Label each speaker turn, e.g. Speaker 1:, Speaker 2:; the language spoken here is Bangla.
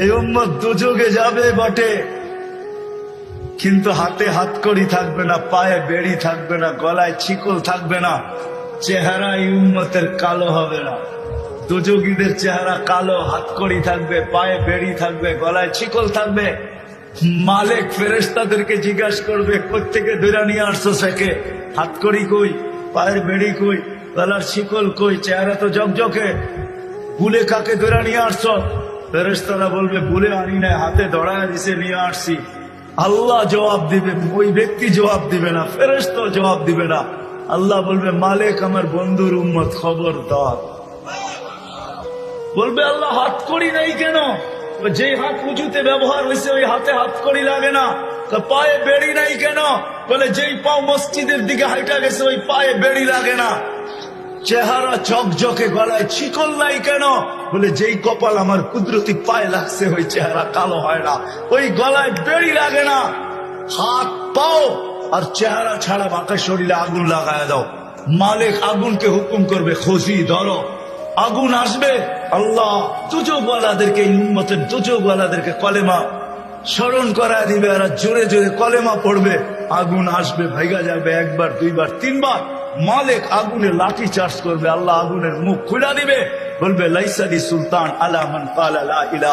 Speaker 1: এই উম্মত দুযোগে যাবে বটে, কিন্তু হাতে হাতকড়ি থাকবে না, পায়ে বেড়ি থাকবে না, গলায় ছিকল থাকবে না, চেহারা এই উম্মতের কালো হবে না। দুযোগীদের চেহারা কালো, হাতকড়ি থাকবে, পায়ে বেড়ি থাকবে, গলায় ছিকল থাকবে। মালিক ফেরেশতাদেরকে জিজ্ঞাসা করবে, কোত্থেকে ধরে নিয়ে আসছো সেকে? হাতকড়ি কই, পায়ের বেড়ি কই, গলার ছিকল কই, চেহারা তো জকজকে, বুলে কাকে ধরে নিয়ে আসছো? ফেরেশতারা বলবে, বুলে আনি নাই, হাতে ধরায় দিছে নিয়ে আসছি। আল্লাহ জবাব দিবে, ওই ব্যক্তি জবাব দিবে না, ফেরেশতা জবাব দিবে না। আল্লাহ বলবে, মালিক আমার বন্ধুর উম্মত, খবরদার। বলবে, আল্লাহ হাতকড়ি নাই কেন? যে হাত উঁচুতে ব্যবহার হয়েছে ওই হাতে হাতকড়ি লাগে না। তো পায়ে বেড়ি নাই কেন? বলে, যেই পাও মসজিদের দিকে হাইটা গেছে ওই পায়ে বেড়ি লাগে না। চেহারা চকচকে, গলায় ছিকল নাই কেন? বলে, যেই কপাল আমার কুদরতি পায়ে লাগছে ওই চেহারা কালো হয় না, ওই গলায় বেড়ি লাগে না। হাত পাও আর চেহারা ছাড়া বাঁকা শরীরে আগুন লাগায় দাও। মালিক আগুনকে হুকুম করবে, খোঁজি ধরো। আগুন আসবে, আল্লাহ দুযোগওয়ালাদেরকে, উম্মতের দুযোগওয়ালাদেরকে কলেমা স্মরণ করায় দিবে, আর জোরে জোরে কলেমা পড়বে। আগুন আসবে, ভাইগা যাবে, একবার দুইবার তিনবার। মালিক আগুনে লাঠি চার্জ করবে, আল্লাহ আগুনের মুখ খুলে দিবে, বলবে, লাইসা লি সুলতান আলা মান ক্বালা লা ইলাহা